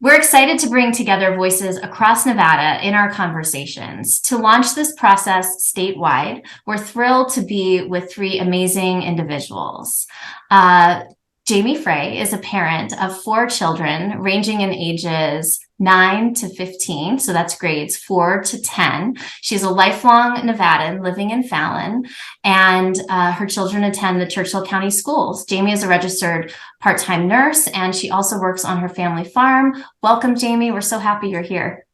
We're excited to bring together voices across Nevada in our conversations. To launch this process statewide, we're thrilled to be with three amazing individuals. Jamie Frey is a parent of four children ranging in ages 9 to 15. So that's grades 4 to 10. She's a lifelong Nevadan living in Fallon, and her children attend the Churchill County schools. Jamie is a registered part-time nurse, and she also works on her family farm. Welcome, Jamie. We're so happy you're here.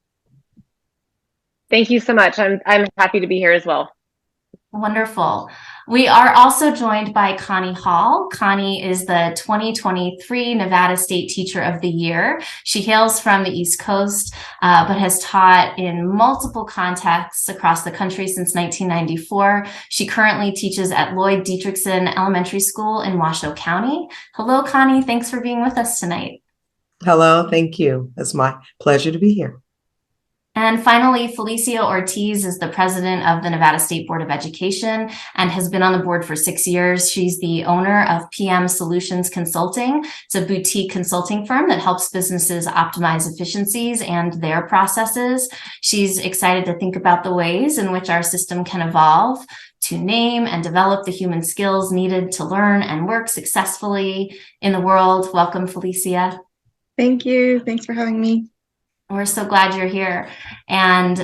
Thank you so much. I'm happy to be here as well. Wonderful. We are also joined by Connie Hall. Connie is the 2023 Nevada State Teacher of the Year. She hails from the East Coast, but has taught in multiple contexts across the country since 1994. She currently teaches at Lloyd Dietrichson Elementary School in Washoe County. Hello, Connie. Thanks for being with us tonight. Hello, thank you. It's my pleasure to be here. And finally, Felicia Ortiz is the president of the Nevada State Board of Education and has been on the board for 6 years. She's the owner of PM Solutions Consulting. It's a boutique consulting firm that helps businesses optimize efficiencies and their processes. She's excited to think about the ways in which our system can evolve to name and develop the human skills needed to learn and work successfully in the world. Welcome, Felicia. Thank you. Thanks for having me. We're so glad you're here. And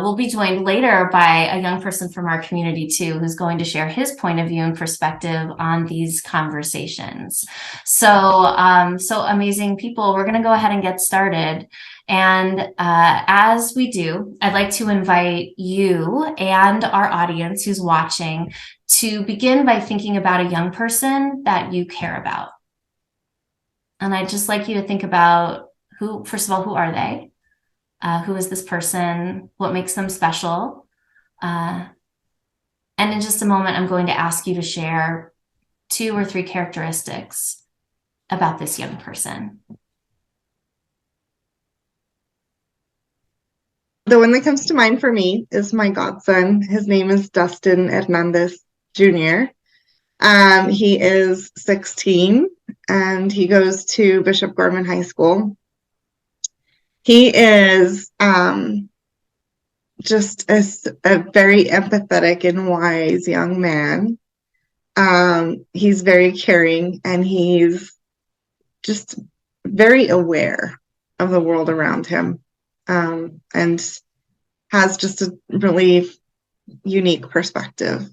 we'll be joined later by a young person from our community too, who's going to share his point of view and perspective on these conversations. So amazing people. We're going to go ahead and get started. And as we do, I'd like to invite you and our audience who's watching to begin by thinking about a young person that you care about. And I'd just like you to think about first of all, who are they? Who is this person? What makes them special? And in just a moment, I'm going to ask you to share 2 or 3 characteristics about this young person. The one that comes to mind for me is my godson. His name is Dustin Hernandez Jr. He is 16 and he goes to Bishop Gorman High School. He is just a very empathetic and wise young man. He's very caring and he's just very aware of the world around him, and has just a really unique perspective.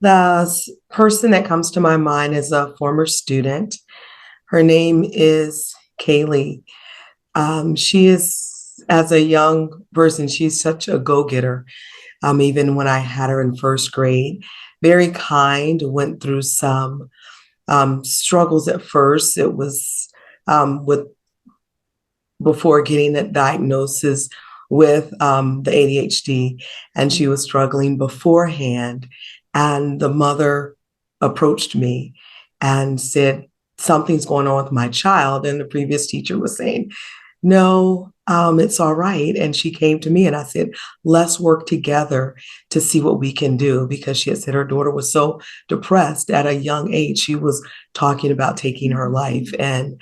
The person that comes to my mind is a former student. Her name is Kaylee. She is, as a young person, she's such a go-getter. Even when I had her in first grade, very kind, went through some struggles at first. It was before getting that diagnosis with the ADHD, and she was struggling beforehand. And the mother approached me and said, something's going on with my child. And the previous teacher was saying, no, it's all right. And she came to me and I said, let's work together to see what we can do, because she had said her daughter was so depressed at a young age. She was talking about taking her life, and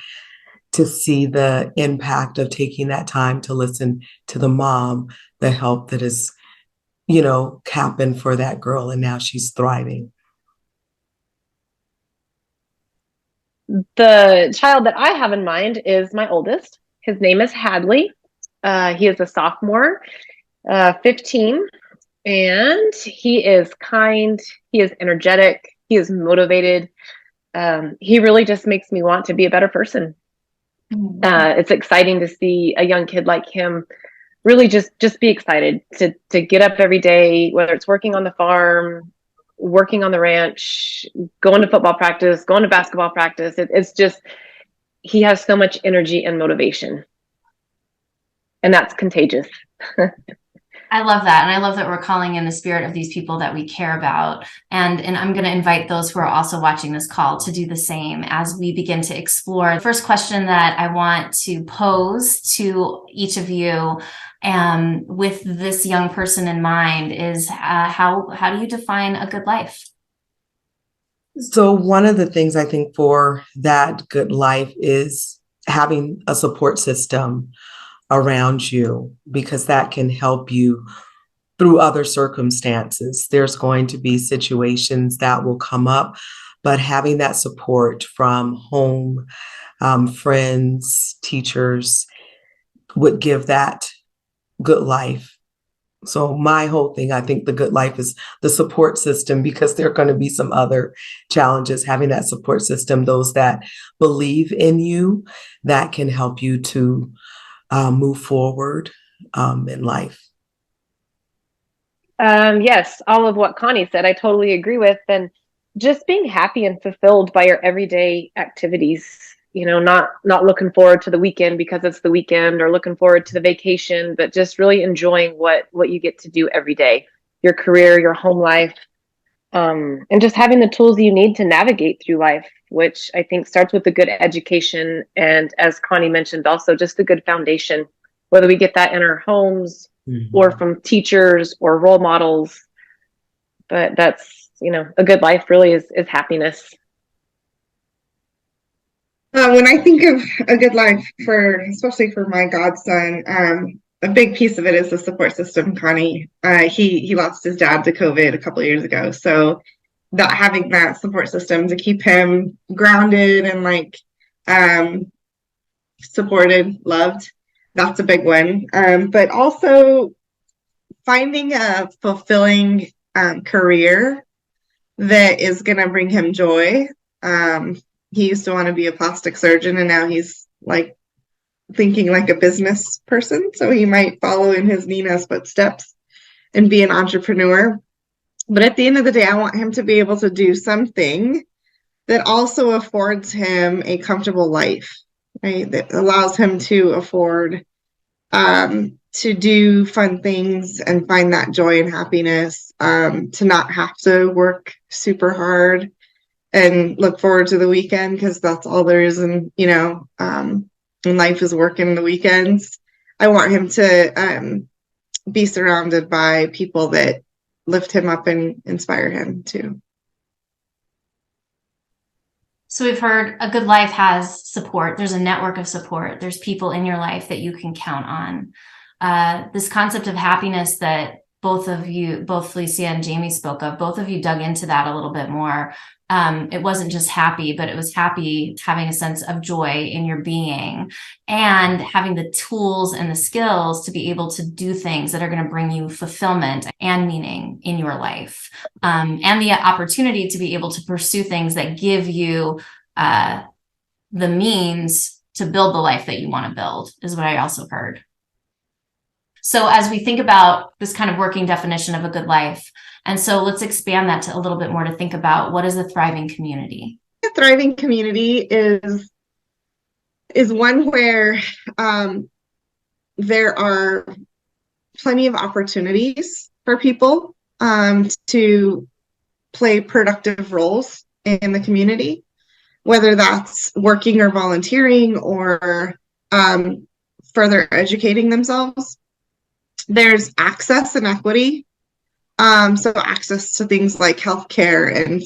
to see the impact of taking that time to listen to the mom, the help that is, happened for that girl. And now she's thriving. The child that I have in mind is my oldest. His name is Hadley. He is a sophomore, 15, and he is kind. He is energetic. He is motivated. He really just makes me want to be a better person. It's exciting to see a young kid like him really just be excited to get up every day, whether it's working on the farm, working on the ranch, going to football practice, going to basketball practice. It's just, he has so much energy and motivation, and that's contagious. I love that. And I love that we're calling in the spirit of these people that we care about. And I'm going to invite those who are also watching this call to do the same as we begin to explore. The first question that I want to pose to each of you, with this young person in mind, is how do you define a good life? So one of the things I think for that good life is having a support system around you, because that can help you through other circumstances. There's going to be situations that will come up, but having that support from home, friends, teachers would give that good life. So my whole thing, I think the good life is the support system, because there are going to be some other challenges. Having that support system, those that believe in you, that can help you to move forward in life. Yes, all of what Connie said, I totally agree with. And just being happy and fulfilled by your everyday activities, not looking forward to the weekend because it's the weekend, or looking forward to the vacation, but just really enjoying what you get to do every day, your career, your home life, and just having the tools you need to navigate through life, which I think starts with a good education. And as Connie mentioned, also just a good foundation, whether we get that in our homes or from teachers or role models. But that's, a good life really is happiness. When I think of a good life especially for my godson, a big piece of it is the support system, Connie. He lost his dad to COVID a couple of years ago. So that having that support system to keep him grounded and supported, loved, that's a big one. But also finding a fulfilling career that is going to bring him joy. He used to want to be a plastic surgeon, and now he's thinking like a business person. So he might follow in his Nina's footsteps and be an entrepreneur. But at the end of the day, I want him to be able to do something that also affords him a comfortable life, right? That allows him to afford to do fun things and find that joy and happiness, to not have to work super hard and look forward to the weekend, because that's all there is in life is working the weekends. I want him to be surrounded by people that lift him up and inspire him too. So we've heard a good life has support. There's a network of support. There's people in your life that you can count on. This concept of happiness that both Felicia and Jamie spoke of, both of you dug into that a little bit more. It wasn't just happy, but it was happy having a sense of joy in your being and having the tools and the skills to be able to do things that are going to bring you fulfillment and meaning in your life, and the opportunity to be able to pursue things that give you the means to build the life that you want to build, is what I also heard. So as we think about this kind of working definition of a good life, and so let's expand that to a little bit more to think about, what is a thriving community? A thriving community is one where there are plenty of opportunities for people to play productive roles in the community, whether that's working or volunteering or further educating themselves. There's access and equity. So access to things like healthcare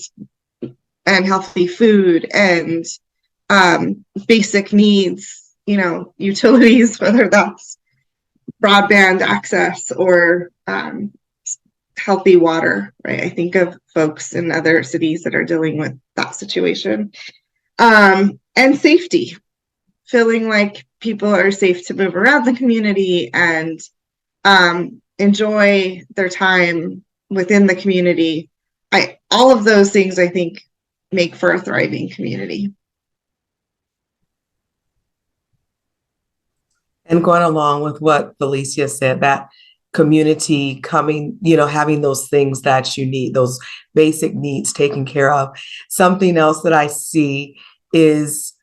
and healthy food and basic needs, utilities, whether that's broadband access or healthy water, right? I think of folks in other cities that are dealing with that situation. And safety, feeling like people are safe to move around the community and enjoy their time within the community. All of those things, I think, make for a thriving community. And going along with what Felicia said, that community coming, having those things that you need, those basic needs taken care of. Something else that I see is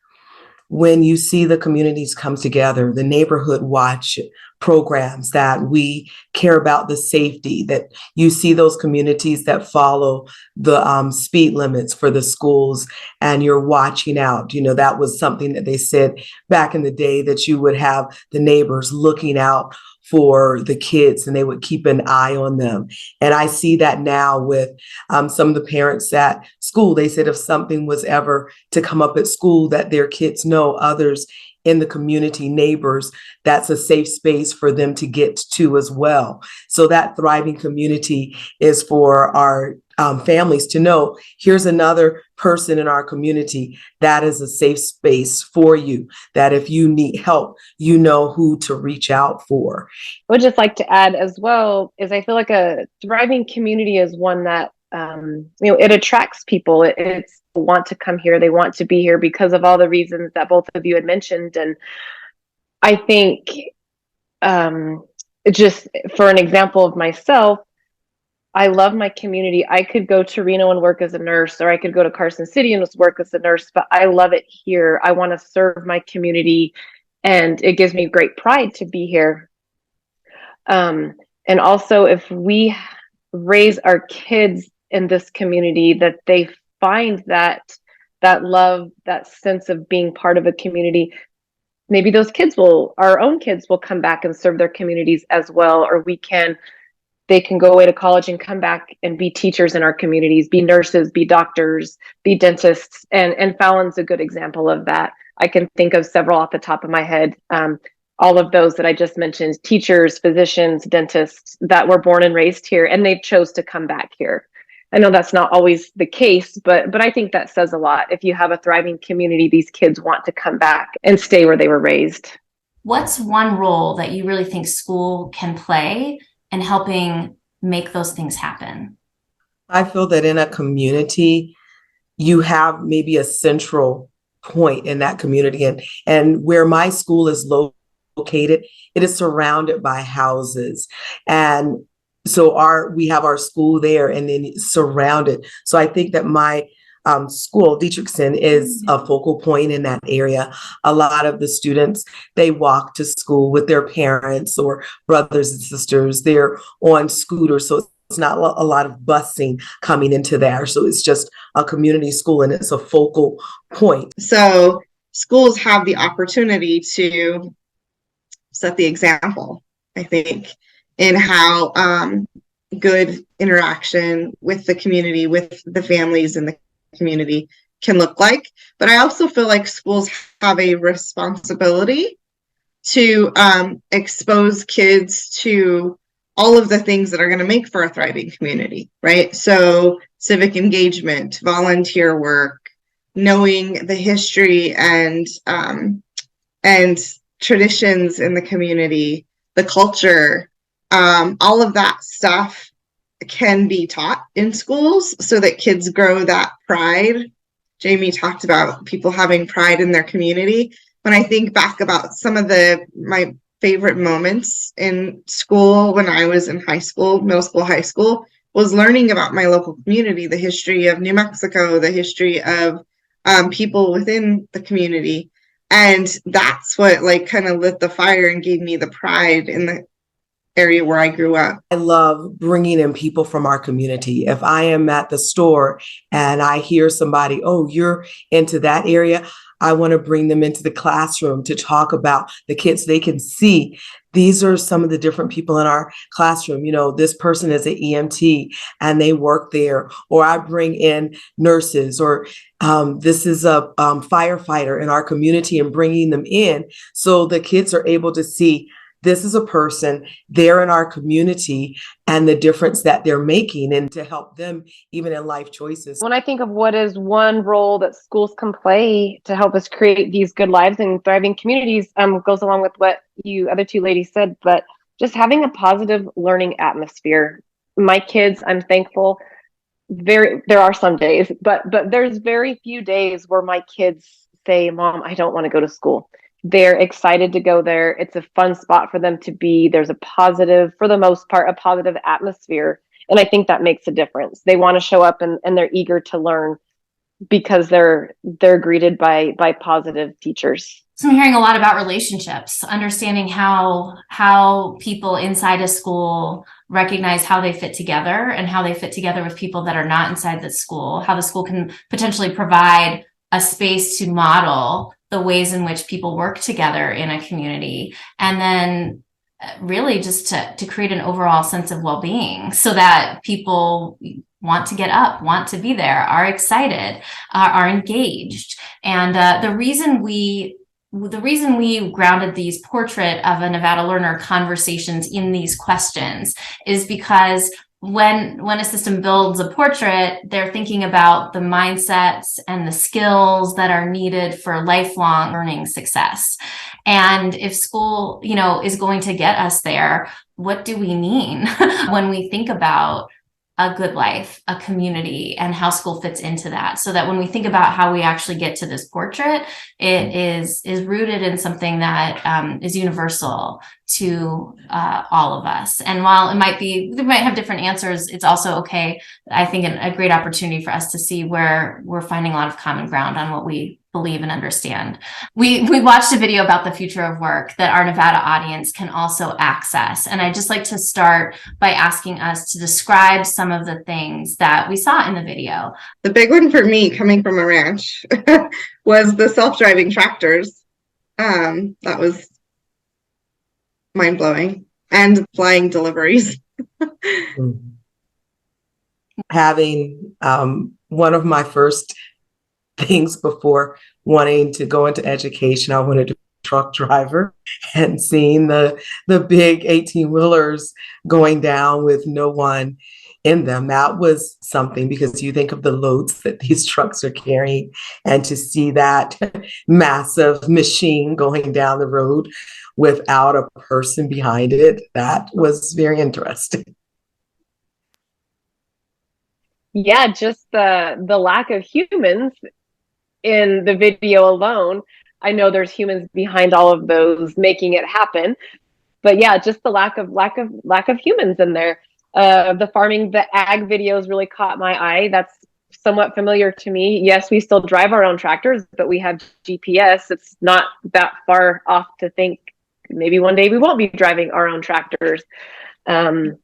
when you see the communities come together, the neighborhood watch programs, that we care about the safety, that you see those communities that follow the speed limits for the schools, and you're watching out. That was something that they said back in the day, that you would have the neighbors looking out for the kids, and they would keep an eye on them. And I see that now with some of the parents at school. They said if something was ever to come up at school, that their kids know others in the community, neighbors, that's a safe space for them to get to as well. So that thriving community is for our families to know, here's another person in our community that is a safe space for you, that if you need help, you know who to reach out for. I would just like to add as well is I feel like a thriving community is one that it attracts people. It's want to come here. They want to be here because of all the reasons that both of you had mentioned. And I think just for an example of myself, I love my community. I could go to Reno and work as a nurse, or I could go to Carson City and just work as a nurse, but I love it here. I want to serve my community, and it gives me great pride to be here. And also, if we raise our kids in this community, that they find that love, that sense of being part of a community, maybe our own kids will come back and serve their communities as well, or they can go away to college and come back and be teachers in our communities, be nurses, be doctors, be dentists. And Fallon's a good example of that. I can think of several off the top of my head. All of those that I just mentioned, teachers, physicians, dentists that were born and raised here, and they chose to come back here. I know that's not always the case, but I think that says a lot. If you have a thriving community, these kids want to come back and stay where they were raised. What's one role that you really think school can play in helping make those things happen? I feel that in a community, you have maybe a central point in that community. And where my school is located, it is surrounded by houses. And so we have our school there, and then it's surrounded. So I think that my school, ed.Xtraordinary, is a focal point in that area. A lot of the students, they walk to school with their parents or brothers and sisters. They're on scooters, so it's not a lot of busing coming into there. So it's just a community school, and it's a focal point. So schools have the opportunity to set the example, I think, in how good interaction with the community, with the families in the community can look like. But I also feel like schools have a responsibility to expose kids to all of the things that are going to make for a thriving community, right? So civic engagement, volunteer work, knowing the history and traditions in the community, the culture, all of that stuff can be taught in schools so that kids grow that pride. Jamie talked about people having pride in their community. When I think back about some of my favorite moments in school when I was in high school, middle school, high school, was learning about my local community, the history of New Mexico, the history of people within the community. And that's what kind of lit the fire and gave me the pride in the area where I grew up. I love bringing in people from our community. If I am at the store and I hear somebody, oh, you're into that area, I want to bring them into the classroom to talk about the kids. They can see these are some of the different people in our classroom. This person is an EMT and they work there. Or I bring in nurses, or this is a firefighter in our community, and bringing them in so the kids are able to see this is a person there in our community and the difference that they're making, and to help them even in life choices. When I think of what is one role that schools can play to help us create these good lives and thriving communities, goes along with what you other two ladies said, but just having a positive learning atmosphere. My kids, I'm thankful. There are some days, but there's very few days where my kids say, Mom, I don't want to go to school. They're excited to go there. It's a fun spot for them to be. There's for the most part, a positive atmosphere. And I think that makes a difference. They want to show up and they're eager to learn because they're greeted by positive teachers. So I'm hearing a lot about relationships, understanding how people inside a school recognize how they fit together and how they fit together with people that are not inside the school, how the school can potentially provide a space to model the ways in which people work together in a community. And then really just to create an overall sense of well-being so that people want to get up, want to be there, are excited, are engaged. And the reason we grounded these portrait of a Nevada learner conversations in these questions is because when a system builds a portrait, they're thinking about the mindsets and the skills that are needed for lifelong learning success. And if school, is going to get us there, what do we mean when we think about a good life, a community, and how school fits into that? So that when we think about how we actually get to this portrait, it is rooted in something that is universal to all of us. And while we might have different answers, it's also okay, I think, a great opportunity for us to see where we're finding a lot of common ground on what we believe and understand. We watched a video about the future of work that our Nevada audience can also access. And I'd just like to start by asking us to describe some of the things that we saw in the video. The big one for me, coming from a ranch, was the self-driving tractors. That was mind-blowing. And flying deliveries. Having one of my first things before wanting to go into education, I wanted to be a truck driver, and seeing the big 18-wheelers going down with no one in them, that was something, because you think of the loads that these trucks are carrying, and to see that massive machine going down the road without a person behind it, that was very interesting. Yeah, just the lack of humans in the video alone. I know there's humans behind all of those making it happen, but yeah, just the lack of humans in there. The ag videos really caught my eye. That's somewhat familiar to me. Yes, we still drive our own tractors, but we have GPS. It's not that far off to think maybe one day we won't be driving our own tractors. Of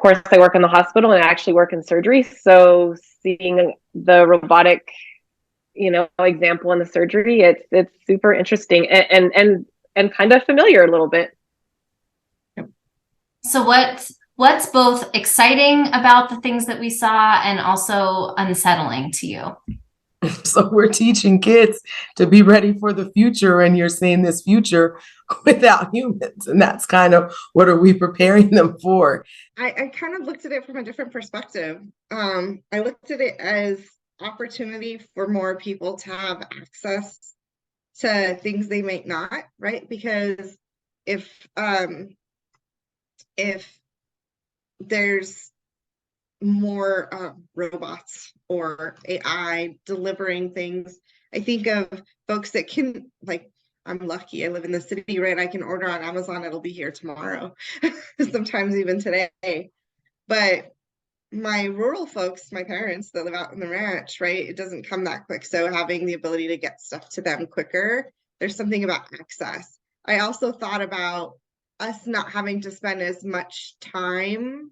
course, I work in the hospital and I actually work in surgery. So seeing the robotic, example in the surgery, it's super interesting and kind of familiar a little bit. So what's both exciting about the things that we saw and also unsettling to you? So we're teaching kids to be ready for the future, and you're seeing this future without humans, and that's kind of, what are we preparing them for? I kind of looked at it from a different perspective. I looked at it as opportunity for more people to have access to things they might not, right? Because if there's more robots or AI delivering things, I think of folks that can, like, I'm lucky, I live in the city, right? I can order on Amazon, it'll be here tomorrow, sometimes even today. But my rural folks, my parents that live out in the ranch, right, it doesn't come that quick. So having the ability to get stuff to them quicker, there's something about access. I also thought about us not having to spend as much time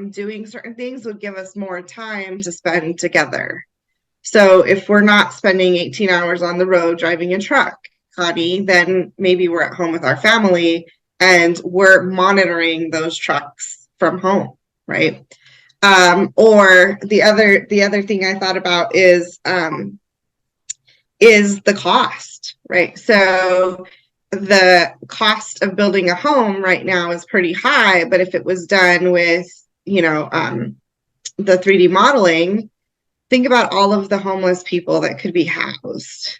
doing certain things would give us more time to spend together. So if we're not spending 18 hours on the road driving a truck, Connie, then maybe we're at home with our family and we're monitoring those trucks from home, right? Or the other thing I thought about is the cost, right? So the cost of building a home right now is pretty high, but if it was done with, the 3D modeling, think about all of the homeless people that could be housed.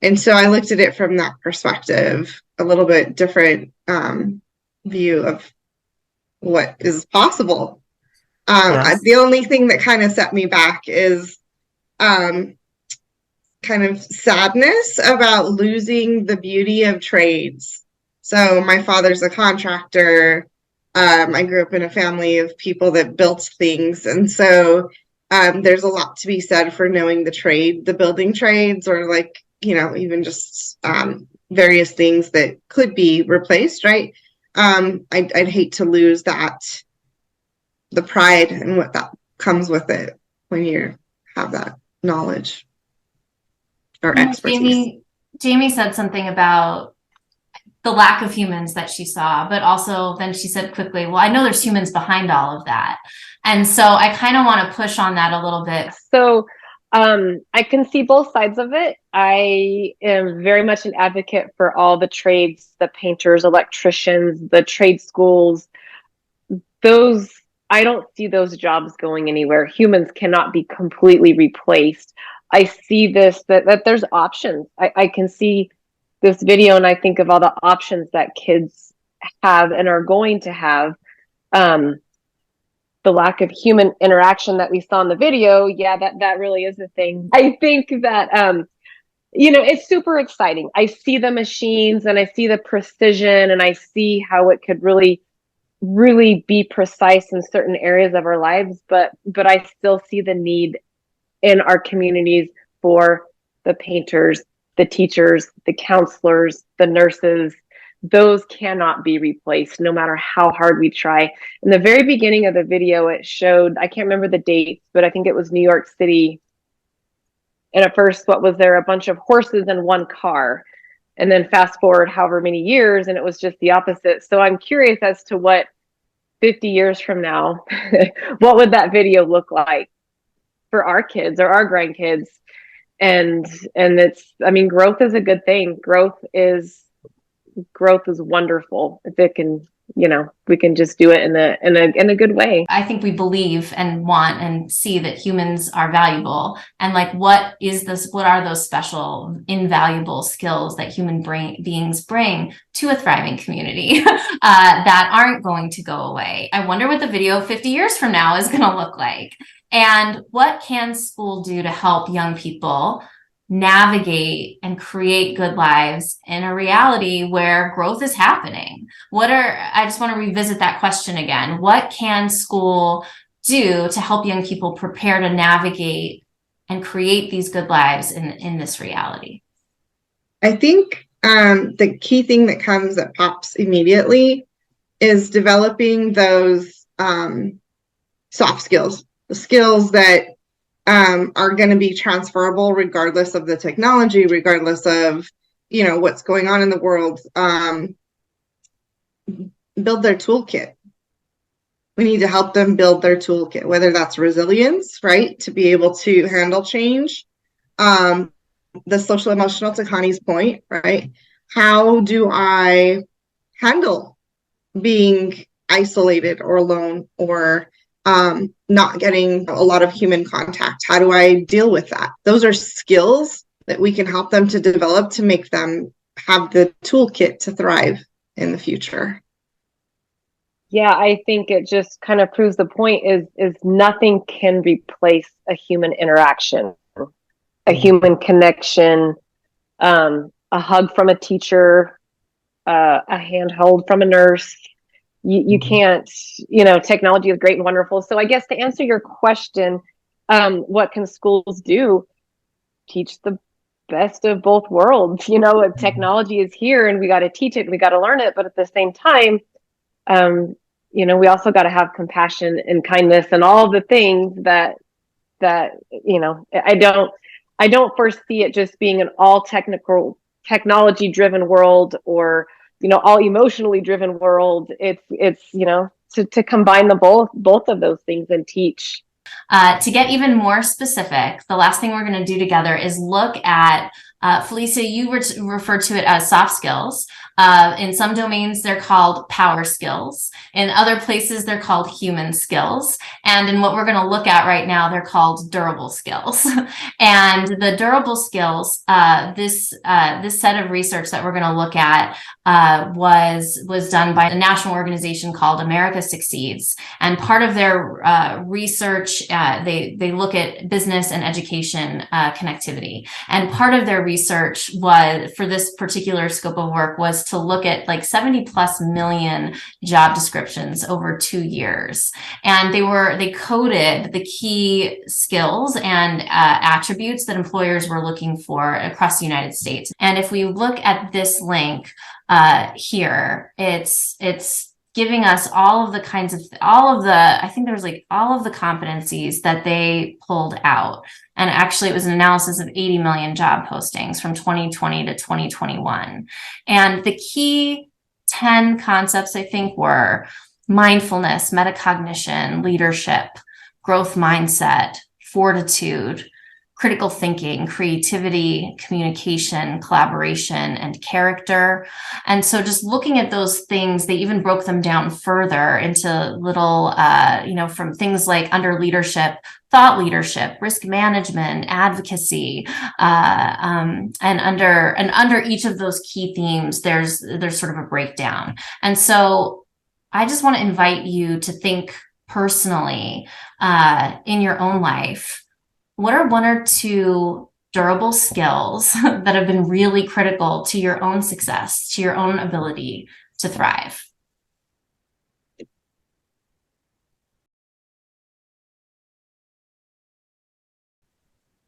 And so I looked at it from that perspective, a little bit different view of what is possible. Yes. The only thing that kind of set me back is kind of sadness about losing the beauty of trades. So my father's a contractor. I grew up in a family of people that built things. And so there's a lot to be said for knowing the building trades, or even just various things that could be replaced, right? I'd hate to lose that, the pride and what that comes with it when you have that knowledge or expertise. Jamie said something about the lack of humans that she saw, but also then she said quickly, well, I know there's humans behind all of that. And so I kind of want to push on that a little bit. So I can see both sides of it. I am very much an advocate for all the trades, the painters, electricians, the trade schools. Those, I don't see those jobs going anywhere. Humans cannot be completely replaced. I see this, that there's options. I can see this video and I think of all the options that kids have and are going to have. The lack of human interaction that we saw in the video, yeah, that really is a thing. I think that it's super exciting. I see the machines and I see the precision and I see how it could really, really be precise in certain areas of our lives, but I still see the need in our communities for the painters, the teachers, the counselors, the nurses. Those cannot be replaced no matter how hard we try. In the very beginning of the video, it showed, I can't remember the dates, but I think it was New York City. And at first, what was there? A bunch of horses and one car. And then fast forward however many years, and it was just the opposite. So I'm curious as to what 50 years from now, what would that video look like for our kids or our grandkids? And it's, I mean, growth is a good thing. Growth is wonderful if it can, we can just do it in a good way. I think we believe and want and see that humans are valuable, and like, what are those special invaluable skills that human beings bring to a thriving community that aren't going to go away. I wonder what the video 50 years from now is going to look like, and what can school do to help young people navigate and create good lives in a reality where growth is happening. I just want to revisit that question again. What can school do to help young people prepare to navigate and create these good lives in this reality? I think the key thing that pops immediately is developing those soft skills, the skills that are going to be transferable regardless of the technology, regardless of, what's going on in the world. Build their toolkit. We need to help them build their toolkit, whether that's resilience, right, to be able to handle change. The social emotional, to Connie's point, right? How do I handle being isolated or alone or not getting a lot of human contact? How do I deal with that? Those are skills that we can help them to develop to make them have the toolkit to thrive in the future. Yeah, I think it just kind of proves the point is nothing can replace a human interaction, a human connection, a hug from a teacher, a handhold from a nurse. You can't, technology is great and wonderful. So I guess to answer your question, what can schools do? Teach the best of both worlds. Technology is here and we got to teach it and we got to learn it. But at the same time, we also got to have compassion and kindness and all the things that I don't foresee it just being an all technology driven world or all emotionally driven world. It's to combine both of those things and teach. To get even more specific, the last thing we're going to do together is look at Felicia, you refer to it as soft skills. In some domains, they're called power skills. In other places, they're called human skills. And in what we're going to look at right now, they're called durable skills. And the durable skills, this set of research that we're going to look at was done by a national organization called America Succeeds. And part of their research, they look at business and education connectivity. And part of their research was, for this particular scope of work, was to look at like 70 plus million job descriptions over 2 years. And they coded the key skills and attributes that employers were looking for across the United States. And if we look at this link here, it's giving us all of the I think there was like all of the competencies that they pulled out. And actually it was an analysis of 80 million job postings from 2020 to 2021. And the key 10 concepts, I think, were mindfulness, metacognition, leadership, growth mindset, fortitude, critical thinking, creativity, communication, collaboration, and character. And so just looking at those things, they even broke them down further into little, from things like under leadership, thought leadership, risk management, advocacy, and under each of those key themes, there's sort of a breakdown. And so I just want to invite you to think personally in your own life. What are one or two durable skills that have been really critical to your own success, to your own ability to thrive?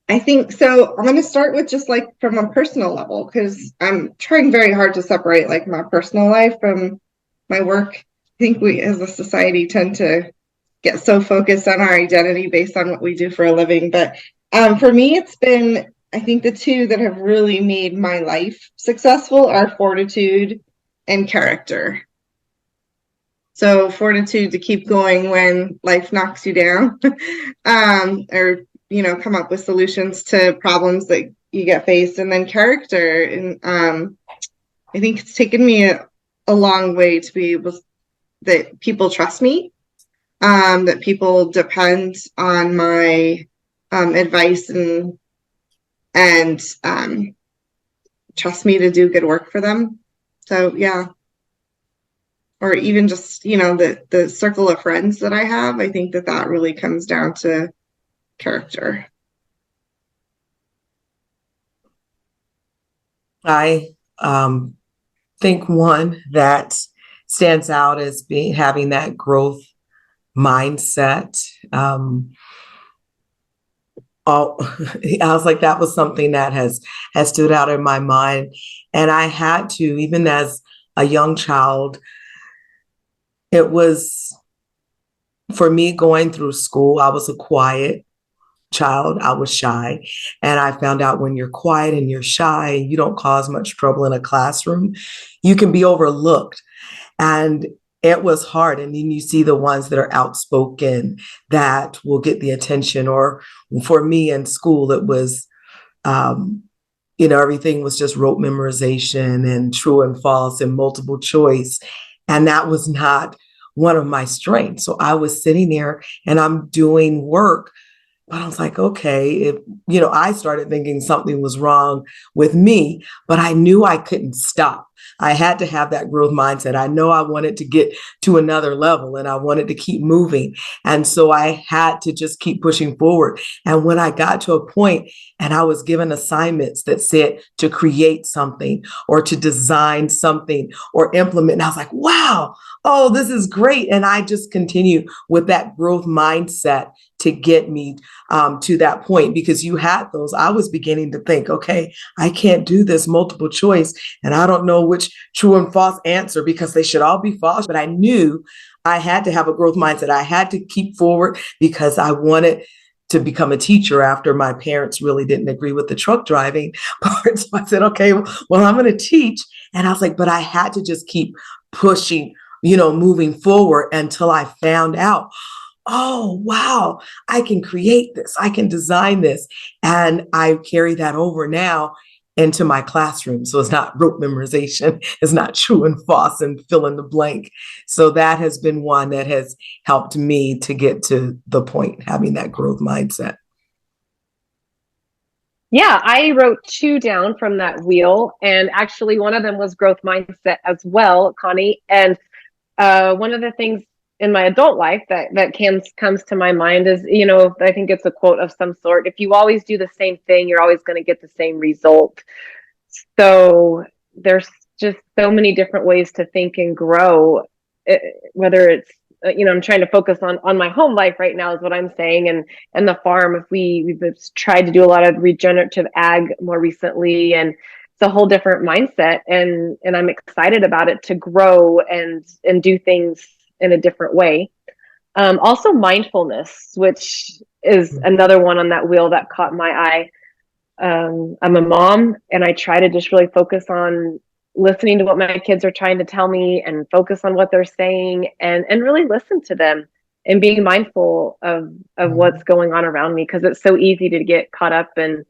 I think so. I'm going to start with just like from a personal level, because I'm trying very hard to separate like my personal life from my work. I think we as a society tend to get so focused on our identity based on what we do for a living. But for me, it's been, I think the two that have really made my life successful are fortitude and character. So fortitude to keep going when life knocks you down, or come up with solutions to problems that you get faced, and then character. And I think it's taken me a long way to be able that people trust me, that people depend on my advice and trust me to do good work for them. So yeah. Or even just, the circle of friends that I have, I think that really comes down to character. I think one that stands out as having that growth mindset. I was like, that was something that has stood out in my mind. And I had to, even as a young child, it was, for me, going through school, I was a quiet child. I was shy. And I found out when you're quiet and you're shy and you don't cause much trouble in a classroom, you can be overlooked. And it was hard. And then you see the ones that are outspoken that will get the attention. Or for me in school, it was, everything was just rote memorization and true and false and multiple choice. And that was not one of my strengths. So I was sitting there and I'm doing work, but I was like, okay, I started thinking something was wrong with me, but I knew I couldn't stop. I had to have that growth mindset. I know I wanted to get to another level and I wanted to keep moving. And so I had to just keep pushing forward. And when I got to a point and I was given assignments that said to create something or to design something or implement, and I was like, wow, oh, this is great. And I just continue with that growth mindset to get me to that point, because you had those. I was beginning to think, okay, I can't do this multiple choice. And I don't know which true and false answer, because they should all be false. But I knew I had to have a growth mindset. I had to keep forward because I wanted to become a teacher after my parents really didn't agree with the truck driving part. So I said, okay, well, I'm going to teach. And I was like, but I had to just keep pushing, moving forward until I found out, oh, wow, I can create this. I can design this. And I carry that over now into my classroom. So it's not rote memorization. It's not true and false and fill in the blank. So that has been one that has helped me to get to the point, having that growth mindset. Yeah, I wrote 2 down from that wheel. And actually one of them was growth mindset as well, Connie. And one of the things in my adult life that comes to my mind is, I think it's a quote of some sort. If you always do the same thing, you're always going to get the same result. So there's just so many different ways to think and grow, whether it's, I'm trying to focus on my home life right now is what I'm saying. And the farm, if we've tried to do a lot of regenerative ag more recently. And a whole different mindset, and I'm excited about it to grow and do things in a different way. Also mindfulness, which is another one on that wheel that caught my eye. I'm a mom, and I try to just really focus on listening to what my kids are trying to tell me and focus on what they're saying, and really listen to them and being mindful of what's going on around me, because it's so easy to get caught up in,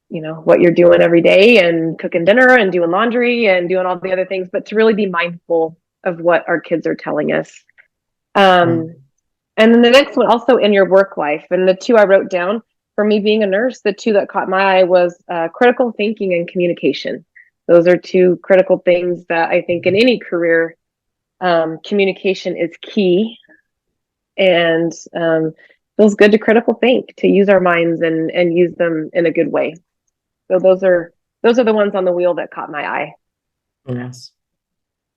you know, what you're doing every day and cooking dinner and doing laundry and doing all the other things, but to really be mindful of what our kids are telling us. And then the next one, also in your work life, and the two I wrote down for me being a nurse, the two that caught my eye was critical thinking and communication. Those are two critical things that I think in any career, communication is key. And feels good to critical think, to use our minds and use them in a good way. So those are the ones on the wheel that caught my eye. Yes.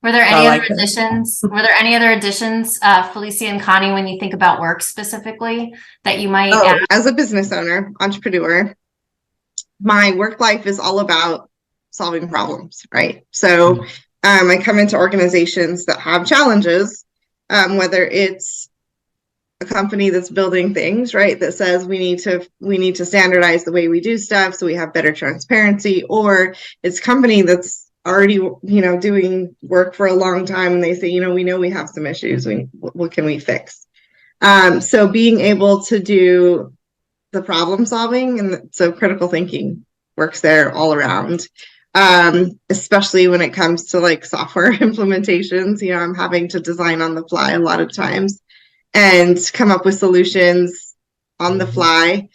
Were there I any like other that. additions? Were there any other additions, Felicia and Connie, when you think about work specifically that you might Oh, add? as a business owner, entrepreneur, my work life is all about solving problems, right? So I come into organizations that have challenges, whether it's a company that's building things, right, that says we need to standardize the way we do stuff so we have better transparency, or it's a company that's already, doing work for a long time, and they say, we know we have some issues, what can we fix? So being able to do the problem solving, and so critical thinking works there all around, especially when it comes to like software implementations. I'm having to design on the fly a lot of times and come up with solutions on the fly,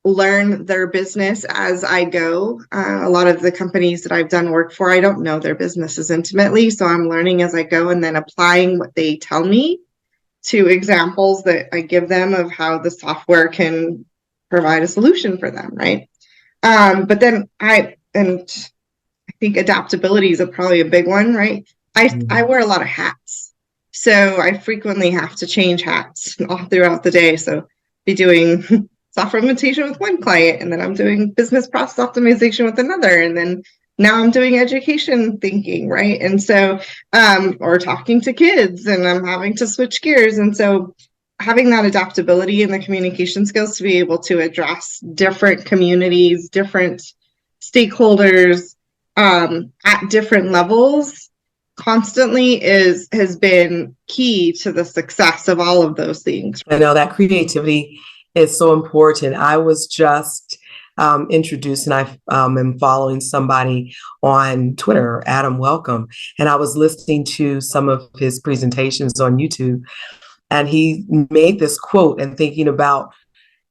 learn their business as I go. A lot of the companies that I've done work for, I don't know their businesses intimately, so I'm learning as I go and then applying what they tell me to examples that I give them of how the software can provide a solution for them, right? But then I think adaptability is probably a big one, right? I wear a lot of hats, so I frequently have to change hats all throughout the day. So be doing software implementation with one client, and then I'm doing business process optimization with another, and then now I'm doing education thinking, right? And so, or talking to kids, and I'm having to switch gears. And so having that adaptability and the communication skills to be able to address different communities, different stakeholders, at different levels constantly has been key to the success of all of those things. I know that creativity is so important. I was just introduced, and I am following somebody on Twitter, Adam Welcome, and I was listening to some of his presentations on YouTube, and he made this quote, and thinking about,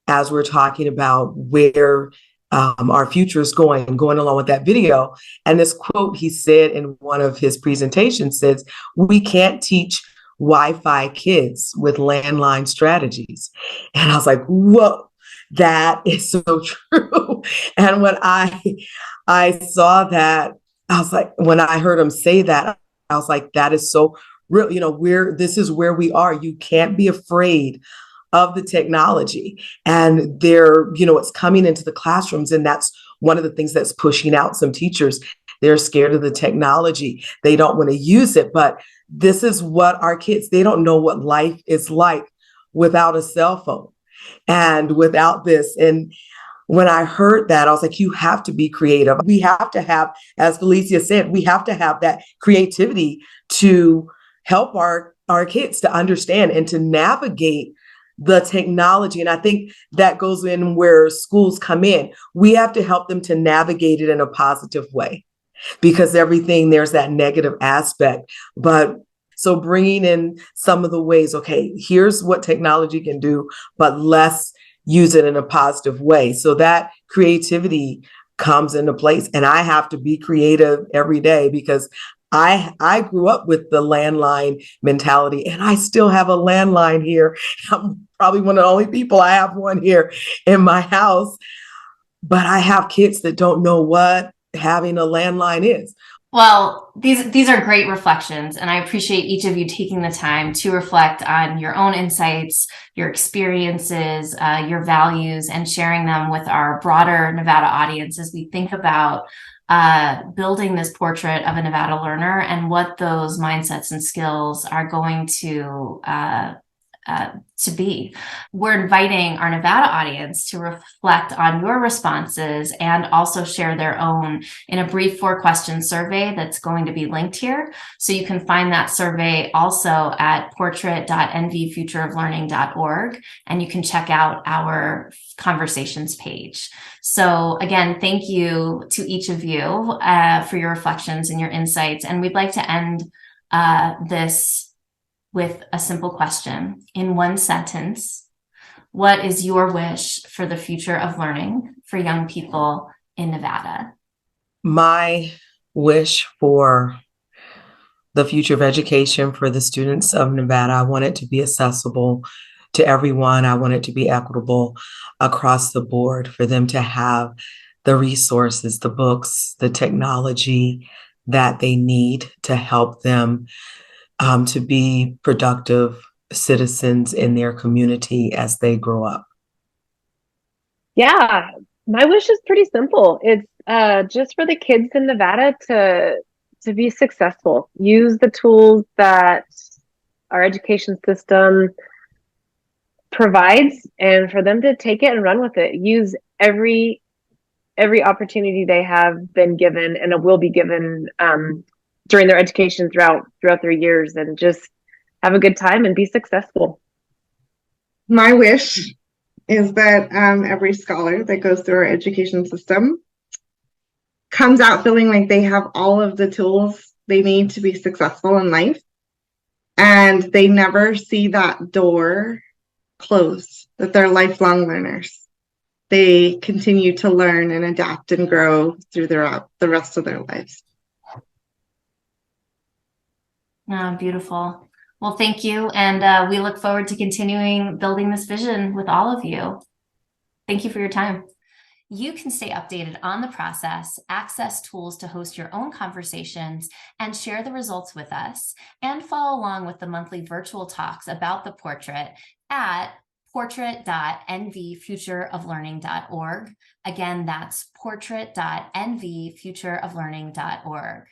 as we're talking about where our future is going along with that video. And this quote he said in one of his presentations says, "We can't teach Wi-Fi kids with landline strategies." And I was like, whoa, that is so true. And when I saw that, I was like, when I heard him say that, I was like, that is so real. This is where we are. You can't be afraid of the technology, and it's coming into the classrooms, and that's one of the things that's pushing out some teachers. They're scared of the technology. They don't want to use it, but this is what our kids, they don't know what life is like without a cell phone and without this. And when I heard that, I was like, you have to be creative. We have to have, as Felicia said, we have to have that creativity to help our kids to understand and to navigate the technology. And I think that goes in where schools come in. We have to help them to navigate it in a positive way, because there's that negative aspect. But so bringing in some of the ways, okay, here's what technology can do, but let's use it in a positive way. So that creativity comes into place. And I have to be creative every day, because I grew up with the landline mentality, and I still have a landline here. I'm probably one of the only people. I have one here in my house, but I have kids that don't know what having a landline is. Well, these are great reflections, and I appreciate each of you taking the time to reflect on your own insights, your experiences, your values, and sharing them with our broader Nevada audience as we think about building this portrait of a Nevada learner and what those mindsets and skills are going to be. We're inviting our Nevada audience to reflect on your responses and also share their own in a brief 4-question survey that's going to be linked here. So you can find that survey also at portrait.nvfutureoflearning.org, and you can check out our conversations page. So again, thank you to each of you for your reflections and your insights. And we'd like to end this with a simple question. In one sentence, what is your wish for the future of learning for young people in Nevada? My wish for the future of education for the students of Nevada, I want it to be accessible to everyone. I want it to be equitable across the board, for them to have the resources, the books, the technology that they need to help them to be productive citizens in their community as they grow up. Yeah, my wish is pretty simple. It's just for the kids in Nevada to be successful. Use the tools that our education system provides, and for them to take it and run with it. Use every opportunity they have been given and will be given during their education throughout their years, and just have a good time and be successful. My wish is that every scholar that goes through our education system comes out feeling like they have all of the tools they need to be successful in life, and they never see that door close, that they're lifelong learners. They continue to learn and adapt and grow through the rest of their lives. Oh, beautiful. Well, thank you. And we look forward to continuing building this vision with all of you. Thank you for your time. You can stay updated on the process, access tools to host your own conversations, and share the results with us, and follow along with the monthly virtual talks about the portrait at portrait.nvfutureoflearning.org. Again, that's portrait.nvfutureoflearning.org.